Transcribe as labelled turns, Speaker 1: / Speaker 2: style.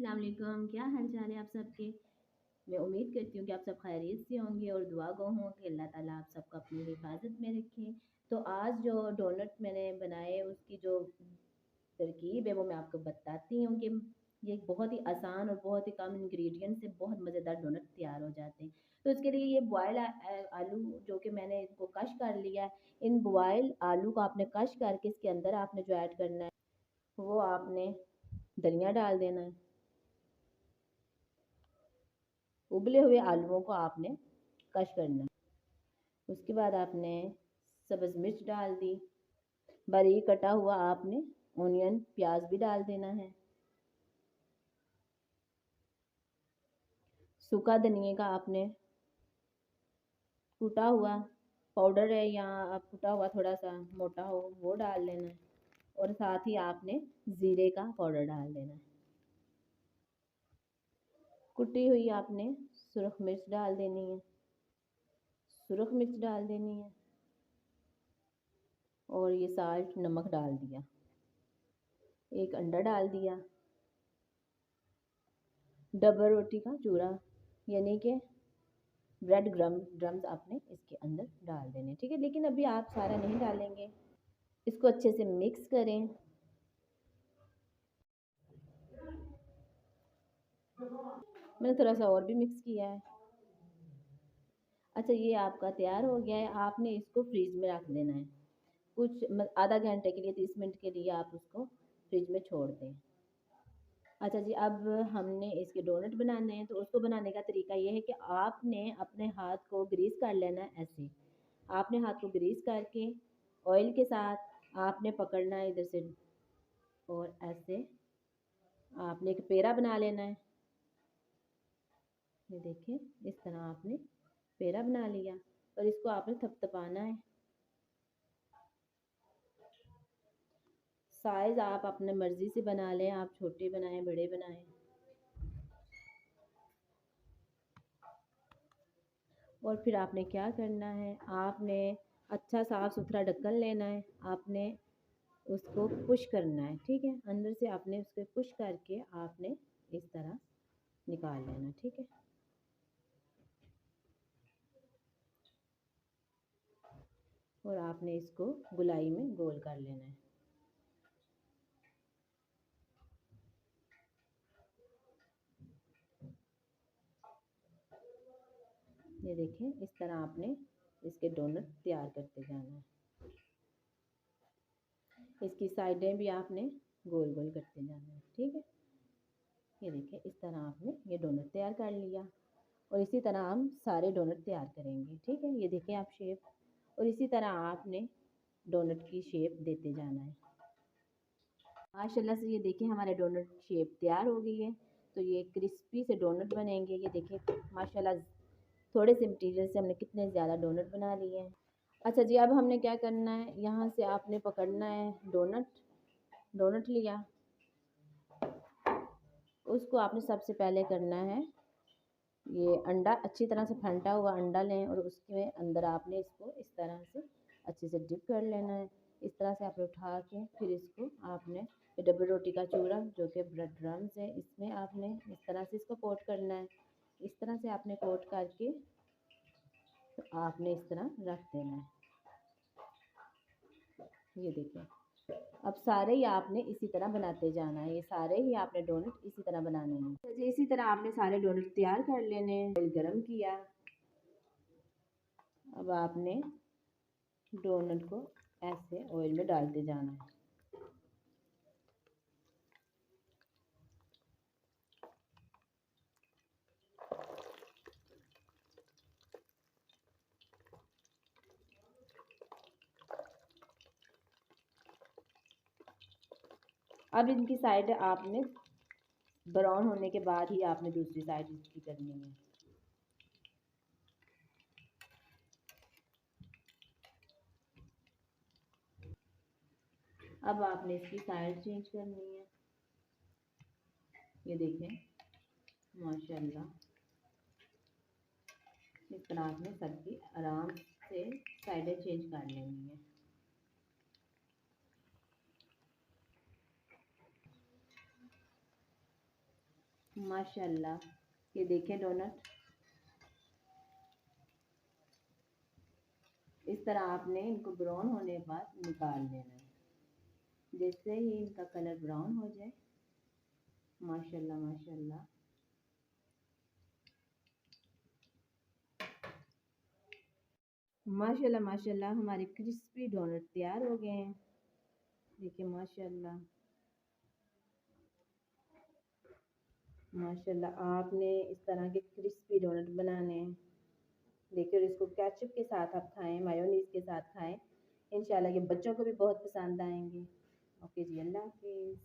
Speaker 1: अस्सलाम वालेकुम। क्या हाल चाल है आप सबके। मैं उम्मीद करती हूँ कि आप सब खैरियत से होंगे और दुआ गो हूँ कि अल्लाह ताला आप सबको अपनी हिफाजत में रखे। तो आज जो डोनट मैंने बनाए उसकी जो तरकीब है वो मैं आपको बताती हूँ कि ये बहुत ही आसान और बहुत ही कम इंग्रेडिएंट से बहुत मज़ेदार डोनट तैयार हो जाते हैं। तो इसके लिए ये बॉयल आलू जो कि मैंने इसको कश कर लिया है, इन बॉयल आलू को आपने कश करके इसके अंदर आपने जो ऐड करना है वो आपने धनिया डाल देना है। उबले हुए आलूओं को आपने कश करना है। उसके बाद आपने सब्ज़ मिर्च डाल दी, बारीक कटा हुआ आपने ऑनियन प्याज भी डाल देना है। सूखा धनिए का आपने कूटा हुआ पाउडर है या आप कूटा हुआ थोड़ा सा मोटा हो वो डाल लेना है। और साथ ही आपने ज़ीरे का पाउडर डाल देना है। कुटी हुई आपने सुरख मिर्च डाल देनी है, सुरख मिर्च डाल देनी है। और ये साल्ट नमक डाल दिया, एक अंडा डाल दिया, डबल रोटी का चूरा यानी कि ब्रेड ड्रम्स आपने इसके अंदर डाल देने, ठीक है। लेकिन अभी आप सारा नहीं डालेंगे। इसको अच्छे से मिक्स करें। मैंने थोड़ा सा और भी मिक्स किया है। अच्छा, ये आपका तैयार हो गया है। आपने इसको फ्रीज में रख देना है कुछ आधा घंटे के लिए, 30 मिनट के लिए आप उसको फ्रिज में छोड़ दें। अच्छा जी, अब हमने इसके डोनट बनाने हैं। तो उसको बनाने का तरीका ये है कि आपने अपने हाथ को ग्रीस कर लेना है। ऐसे आपने हाथ को ग्रीस करके ऑयल के साथ आपने पकड़ना है इधर से, और ऐसे आपने एक पेड़ा बना लेना है। ये देखिए, इस तरह आपने पेड़ा बना लिया और इसको आपने थपथपाना है। साइज़ आप अपने मर्ज़ी से बना लें, आप छोटे बनाएं बड़े बनाएं। और फिर आपने क्या करना है, आपने अच्छा साफ़ सुथरा ढक्कन लेना है, आपने उसको पुश करना है, ठीक है। अंदर से आपने उसको पुश करके आपने इस तरह निकाल लेना, ठीक है। और आपने इसको गोलाई में गोल कर लेना है। ये देखें, इस तरह आपने इसके डोनट तैयार करते जाना है। इसकी साइडें भी आपने गोल गोल करते जाना है, ठीक है। ये देखें, इस तरह आपने ये डोनट तैयार कर लिया और इसी तरह हम सारे डोनट तैयार करेंगे, ठीक है। ये देखें आप शेप, और इसी तरह आपने डोनट की शेप देते जाना है। माशाल्लाह से ये देखें हमारे डोनट शेप तैयार हो गई है। तो ये क्रिस्पी से डोनट बनेंगे। ये देखें माशाल्लाह, थोड़े से मटीरियल से हमने कितने ज़्यादा डोनट बना लिए हैं। अच्छा जी, अब हमने क्या करना है, यहाँ से आपने पकड़ना है डोनट। डोनट लिया, उसको आपने सबसे पहले करना है, ये अंडा अच्छी तरह से फेंटा हुआ अंडा लें और उसके अंदर आपने इसको इस तरह से अच्छे से डिप कर लेना है। इस तरह से आपने उठा के फिर इसको आपने डबल रोटी का चूरा जो कि ब्रेड क्रम्स है, इसमें आपने इस तरह से इसको कोट करना है। इस तरह से आपने कोट करके तो आपने इस तरह रख देना है। ये देखिए, अब सारे ही आपने इसी तरह बनाते जाना है। ये सारे ही आपने डोनट इसी तरह बनाने हैं। तो इसी तरह आपने सारे डोनट तैयार कर लेने हैं। ऑयल गरम किया, अब आपने डोनट को ऐसे ऑयल में डालते जाना है। अब इनकी साइड आपने ब्राउन होने के बाद ही आपने दूसरी साइड इसकी करनी है। अब आपने इसकी साइड चेंज करनी है। ये देखें माशाल्लाह, इस तरह आपने सबकी आराम से साइडें चेंज कर लेनी है। माशाल्लाह, ये देखें डोनट। इस तरह आपने इनको ब्राउन होने के बाद निकाल लेना है। जैसे ही इनका कलर ब्राउन हो जाए, माशाल्लाह माशाल्लाह, माशाल्लाह माशाल्लाह, हमारे क्रिस्पी डोनट तैयार हो गए हैं। देखिए माशाल्लाह माशाल्लाह, आपने इस तरह के क्रिस्पी डोनट बनाने हैं। देखिए, और इसको केचप के साथ आप खाएं, मायोनीज के साथ खाएं। इंशाल्लाह ये बच्चों को भी बहुत पसंद आएंगे। ओके जी, अल्लाह हाफिज़।